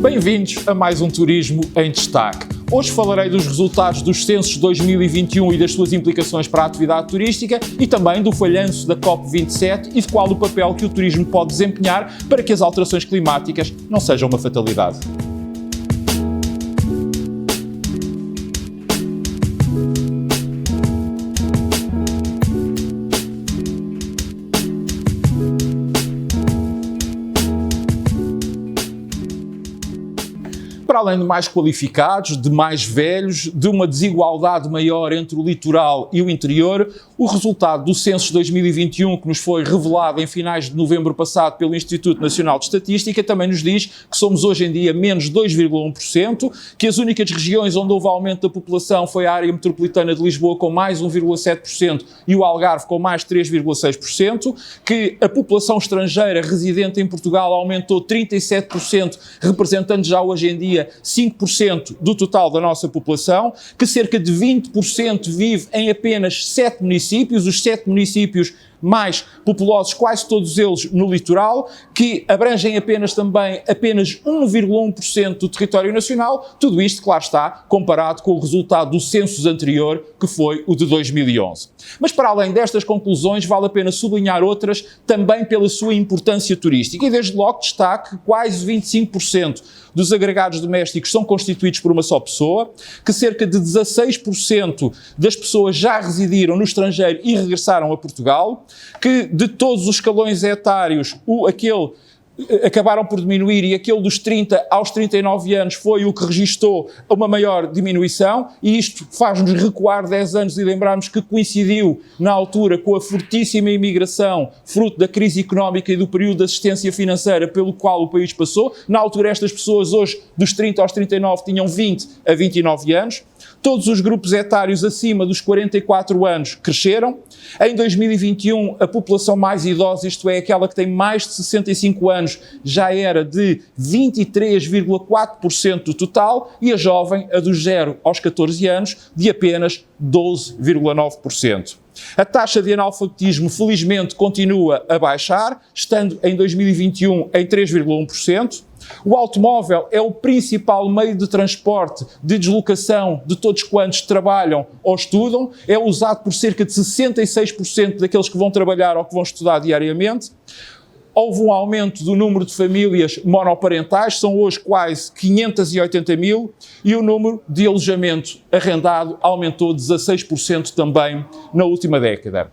Bem-vindos a mais um Turismo em Destaque. Hoje falarei dos resultados dos censos 2021 e das suas implicações para a atividade turística e também do falhanço da COP27 e de qual o papel que o turismo pode desempenhar para que as alterações climáticas não sejam uma fatalidade. Para além de mais qualificados, de mais velhos, de uma desigualdade maior entre o litoral e o interior, o resultado do censo 2021, que nos foi revelado em finais de novembro passado pelo Instituto Nacional de Estatística, também nos diz que somos hoje em dia menos 2,1%, que as únicas regiões onde houve aumento da população foi a área metropolitana de Lisboa com mais 1,7% e o Algarve com mais 3,6%, que a população estrangeira residente em Portugal aumentou 37%, representando já hoje em dia 5% do total da nossa população, que cerca de 20% vive em apenas 7 municípios, os 7 municípios mais populosos, quase todos eles no litoral, que abrangem apenas 1,1% do território nacional, tudo isto, claro está, comparado com o resultado do censo anterior, que foi o de 2011. Mas para além destas conclusões, vale a pena sublinhar outras também pela sua importância turística, e desde logo destaque que quase 25% dos agregados domésticos são constituídos por uma só pessoa, que cerca de 16% das pessoas já residiram no estrangeiro e regressaram a Portugal, que de todos os escalões etários, acabaram por diminuir e aquele dos 30 aos 39 anos foi o que registou uma maior diminuição, e isto faz-nos recuar 10 anos e lembrarmos que coincidiu na altura com a fortíssima imigração, fruto da crise económica e do período de assistência financeira pelo qual o país passou. Na altura estas pessoas hoje dos 30 aos 39 tinham 20 a 29 anos. Todos os grupos etários acima dos 44 anos cresceram. Em 2021, a população mais idosa, isto é, aquela que tem mais de 65 anos, já era de 23,4% do total, e a jovem, a dos 0 aos 14 anos, de apenas 12,9%. A taxa de analfabetismo, felizmente, continua a baixar, estando em 2021 em 3,1%. O automóvel é o principal meio de transporte, de deslocação de todos quantos trabalham ou estudam. É usado por cerca de 66% daqueles que vão trabalhar ou que vão estudar diariamente. Houve um aumento do número de famílias monoparentais, são hoje quase 580 mil, e o número de alojamento arrendado aumentou 16% também na última década.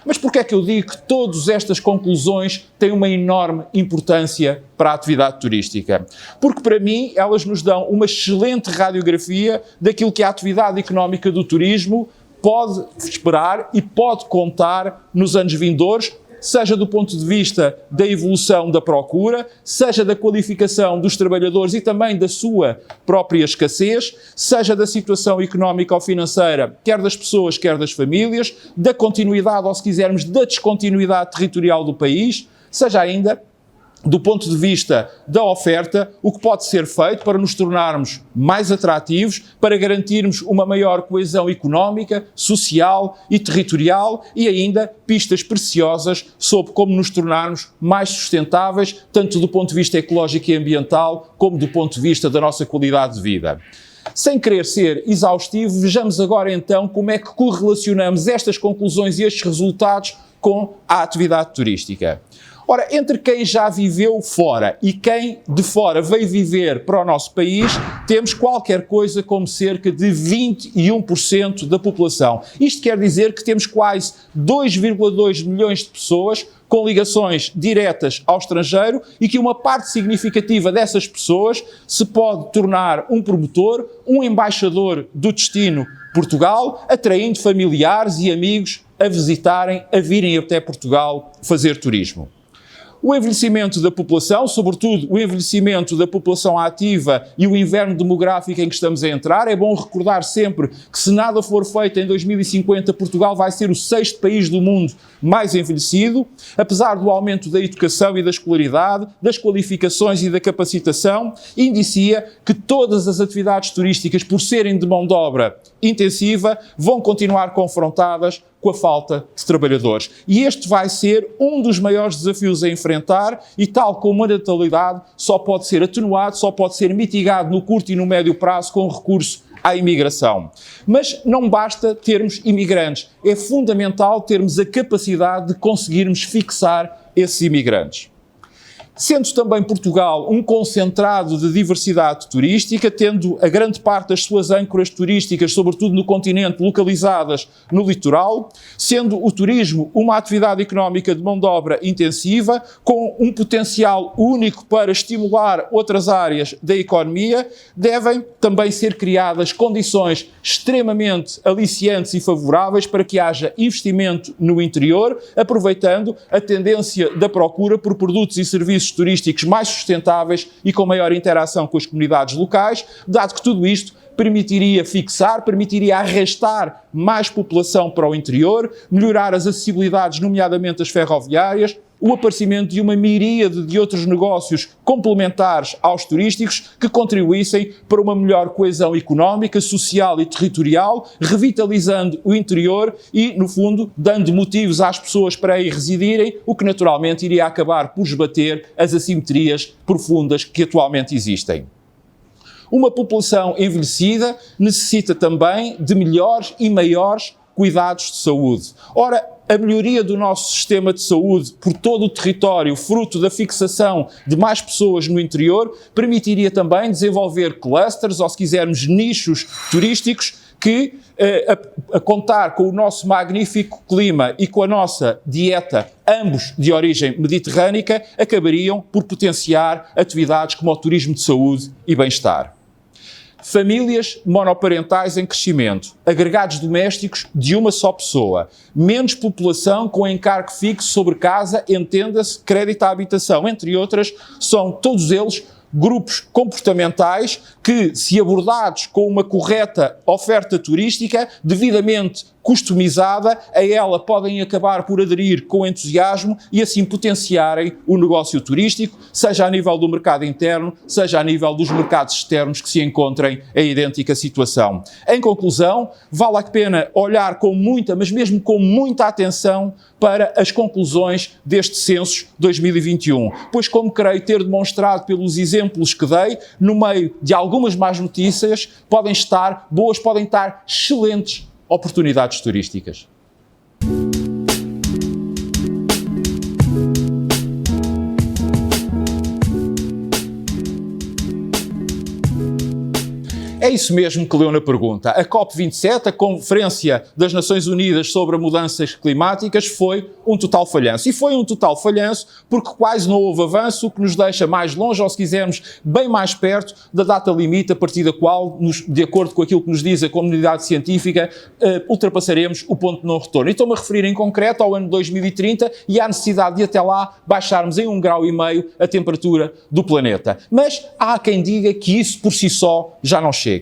Mas porquê é que eu digo que todas estas conclusões têm uma enorme importância para a atividade turística? Porque, para mim, elas nos dão uma excelente radiografia daquilo que a atividade económica do turismo pode esperar e pode contar nos anos vindouros, seja do ponto de vista da evolução da procura, seja da qualificação dos trabalhadores e também da sua própria escassez, seja da situação económica ou financeira, quer das pessoas, quer das famílias, da continuidade ou, se quisermos, da descontinuidade territorial do país, seja ainda do ponto de vista da oferta, o que pode ser feito para nos tornarmos mais atrativos, para garantirmos uma maior coesão económica, social e territorial, e ainda pistas preciosas sobre como nos tornarmos mais sustentáveis, tanto do ponto de vista ecológico e ambiental, como do ponto de vista da nossa qualidade de vida. Sem querer ser exaustivo, vejamos agora então como é que correlacionamos estas conclusões e estes resultados com a atividade turística. Ora, entre quem já viveu fora e quem de fora veio viver para o nosso país, temos qualquer coisa como cerca de 21% da população. Isto quer dizer que temos quase 2,2 milhões de pessoas com ligações diretas ao estrangeiro e que uma parte significativa dessas pessoas se pode tornar um promotor, um embaixador do destino Portugal, atraindo familiares e amigos a visitarem, a virem até Portugal fazer turismo. O envelhecimento da população, sobretudo o envelhecimento da população ativa e o inverno demográfico em que estamos a entrar, é bom recordar sempre que, se nada for feito em 2050, Portugal vai ser o 6º país do mundo mais envelhecido. Apesar do aumento da educação e da escolaridade, das qualificações e da capacitação, indicia que todas as atividades turísticas, por serem de mão de obra intensiva, vão continuar confrontadas com a falta de trabalhadores. E este vai ser um dos maiores desafios a enfrentar e, tal como a natalidade, só pode ser atenuado, só pode ser mitigado no curto e no médio prazo com recurso à imigração. Mas não basta termos imigrantes, é fundamental termos a capacidade de conseguirmos fixar esses imigrantes. Sendo também Portugal um concentrado de diversidade turística, tendo a grande parte das suas âncoras turísticas, sobretudo no continente, localizadas no litoral, sendo o turismo uma atividade económica de mão de obra intensiva, com um potencial único para estimular outras áreas da economia, devem também ser criadas condições extremamente aliciantes e favoráveis para que haja investimento no interior, aproveitando a tendência da procura por produtos e serviços turísticos mais sustentáveis e com maior interação com as comunidades locais, dado que tudo isto permitiria fixar, permitiria arrastar mais população para o interior, melhorar as acessibilidades, nomeadamente as ferroviárias, o aparecimento de uma miríade de outros negócios complementares aos turísticos que contribuíssem para uma melhor coesão económica, social e territorial, revitalizando o interior e, no fundo, dando motivos às pessoas para aí residirem, o que naturalmente iria acabar por esbater as assimetrias profundas que atualmente existem. Uma população envelhecida necessita também de melhores e maiores cuidados de saúde. Ora, a melhoria do nosso sistema de saúde por todo o território, fruto da fixação de mais pessoas no interior, permitiria também desenvolver clusters, ou se quisermos, nichos turísticos, que, a contar com o nosso magnífico clima e com a nossa dieta, ambos de origem mediterrânica, acabariam por potenciar atividades como o turismo de saúde e bem-estar. Famílias monoparentais em crescimento, agregados domésticos de uma só pessoa, menos população com encargo fixo sobre casa, entenda-se, crédito à habitação, entre outras, são todos eles grupos comportamentais que, se abordados com uma correta oferta turística, devidamente customizada, a ela podem acabar por aderir com entusiasmo e assim potenciarem o negócio turístico, seja a nível do mercado interno, seja a nível dos mercados externos que se encontrem em idêntica situação. Em conclusão, vale a pena olhar com muita, mas mesmo com muita atenção para as conclusões deste censo 2021, pois, como creio ter demonstrado pelos exemplos que dei, no meio de algumas más notícias podem estar boas, podem estar excelentes oportunidades turísticas. É isso mesmo que leu na pergunta. A COP27, a Conferência das Nações Unidas sobre Mudanças Climáticas, foi um total falhanço. E foi um total falhanço porque quase não houve avanço, o que nos deixa mais longe, ou se quisermos, bem mais perto da data limite, a partir da qual, de acordo com aquilo que nos diz a comunidade científica, ultrapassaremos o ponto de não retorno. E estou-me a referir em concreto ao ano 2030 e à necessidade de até lá baixarmos em 1,5 graus a temperatura do planeta. Mas há quem diga que isso por si só já não chega.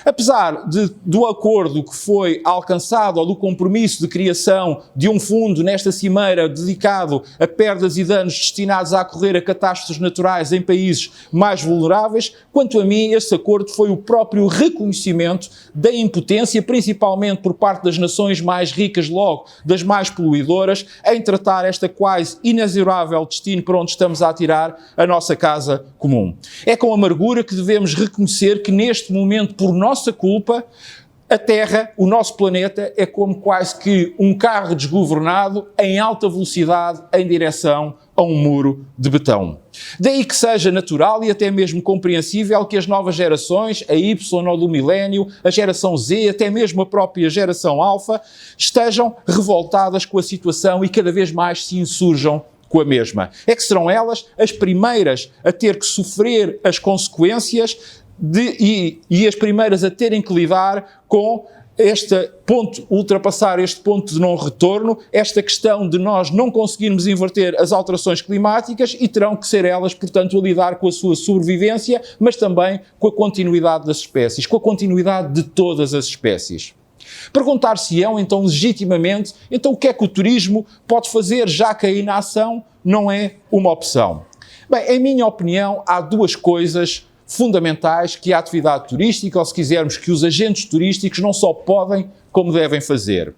Apesar do acordo que foi alcançado ou do compromisso de criação de um fundo nesta cimeira dedicado a perdas e danos destinados a ocorrer a catástrofes naturais em países mais vulneráveis, quanto a mim, esse acordo foi o próprio reconhecimento da impotência, principalmente por parte das nações mais ricas, logo das mais poluidoras, em tratar esta quase inexorável destino para onde estamos a atirar a nossa casa comum. É com amargura que devemos reconhecer que neste momento, por nossa culpa, a Terra, o nosso planeta, é como quase que um carro desgovernado em alta velocidade em direção a um muro de betão. Daí que seja natural e até mesmo compreensível que as novas gerações, a Y ou do milénio, a geração Z, até mesmo a própria geração Alfa, estejam revoltadas com a situação e cada vez mais se insurjam com a mesma. É que serão elas as primeiras a ter que sofrer as consequências e as primeiras a terem que lidar com ultrapassar este ponto de não retorno, esta questão de nós não conseguirmos inverter as alterações climáticas e terão que ser elas, portanto, a lidar com a sua sobrevivência, mas também com a continuidade das espécies, com a continuidade de todas as espécies. Perguntar-se-ão, então, legitimamente, então o que é que o turismo pode fazer, já que a inação não é uma opção? Bem, em minha opinião, há duas coisas fundamentais que a atividade turística, ou se quisermos, que os agentes turísticos não só podem, como devem fazer.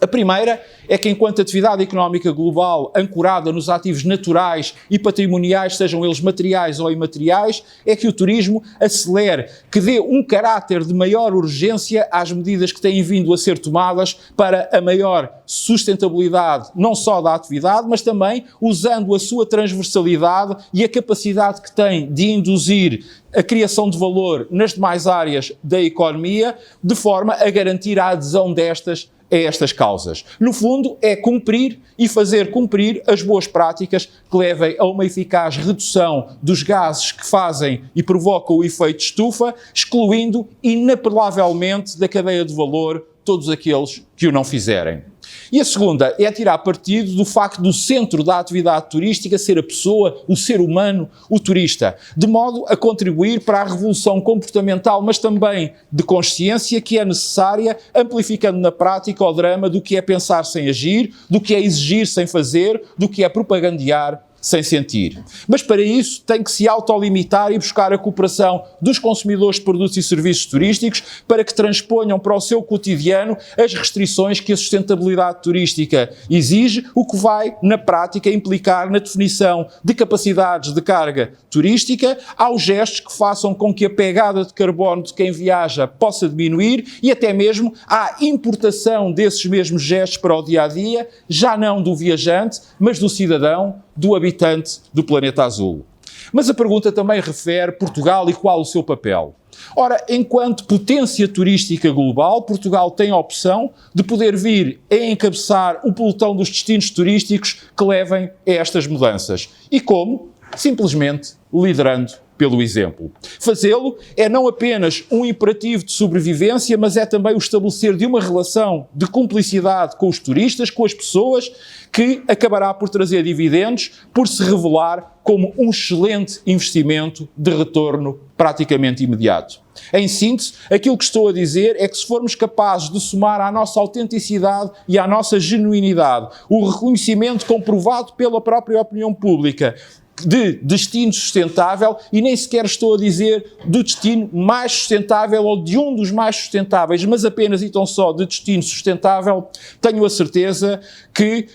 A primeira é que, enquanto atividade económica global ancorada nos ativos naturais e patrimoniais, sejam eles materiais ou imateriais, é que o turismo acelere, que dê um caráter de maior urgência às medidas que têm vindo a ser tomadas para a maior sustentabilidade, não só da atividade, mas também usando a sua transversalidade e a capacidade que tem de induzir a criação de valor nas demais áreas da economia, de forma a garantir a adesão destas a estas causas. No fundo, é cumprir e fazer cumprir as boas práticas que levem a uma eficaz redução dos gases que fazem e provocam o efeito estufa, excluindo inapelavelmente da cadeia de valor todos aqueles que o não fizerem. E a segunda é tirar partido do facto do centro da atividade turística ser a pessoa, o ser humano, o turista, de modo a contribuir para a revolução comportamental, mas também de consciência que é necessária, amplificando na prática o drama do que é pensar sem agir, do que é exigir sem fazer, do que é propagandear sem sentir. Mas para isso tem que se autolimitar e buscar a cooperação dos consumidores de produtos e serviços turísticos para que transponham para o seu cotidiano as restrições que a sustentabilidade turística exige, o que vai, na prática, implicar na definição de capacidades de carga turística, aos gestos que façam com que a pegada de carbono de quem viaja possa diminuir e até mesmo à importação desses mesmos gestos para o dia-a-dia, já não do viajante, mas do cidadão, do habitante do planeta azul. Mas a pergunta também refere Portugal e qual o seu papel. Ora, enquanto potência turística global, Portugal tem a opção de poder vir a encabeçar o pelotão dos destinos turísticos que levem a estas mudanças. E como? Simplesmente liderando pelo exemplo. Fazê-lo é não apenas um imperativo de sobrevivência, mas é também o estabelecer de uma relação de cumplicidade com os turistas, com as pessoas, que acabará por trazer dividendos, por se revelar como um excelente investimento de retorno praticamente imediato. Em síntese, aquilo que estou a dizer é que se formos capazes de somar à nossa autenticidade e à nossa genuinidade o reconhecimento comprovado pela própria opinião pública de destino sustentável, e nem sequer estou a dizer do destino mais sustentável ou de um dos mais sustentáveis, mas apenas e tão só de destino sustentável, tenho a certeza que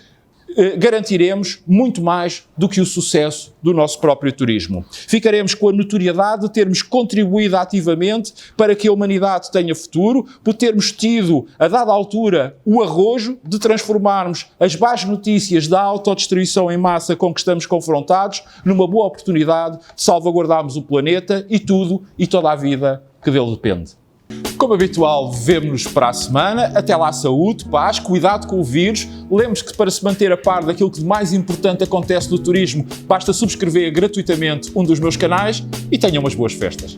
garantiremos muito mais do que o sucesso do nosso próprio turismo. Ficaremos com a notoriedade de termos contribuído ativamente para que a humanidade tenha futuro, por termos tido, a dada altura, o arrojo de transformarmos as más notícias da autodestruição em massa com que estamos confrontados numa boa oportunidade de salvaguardarmos o planeta e tudo e toda a vida que dele depende. Como habitual, vemo-nos para a semana. Até lá, saúde, paz, cuidado com o vírus. Lembre-se que para se manter a par daquilo que de mais importante acontece no turismo, basta subscrever gratuitamente um dos meus canais e tenham umas boas festas.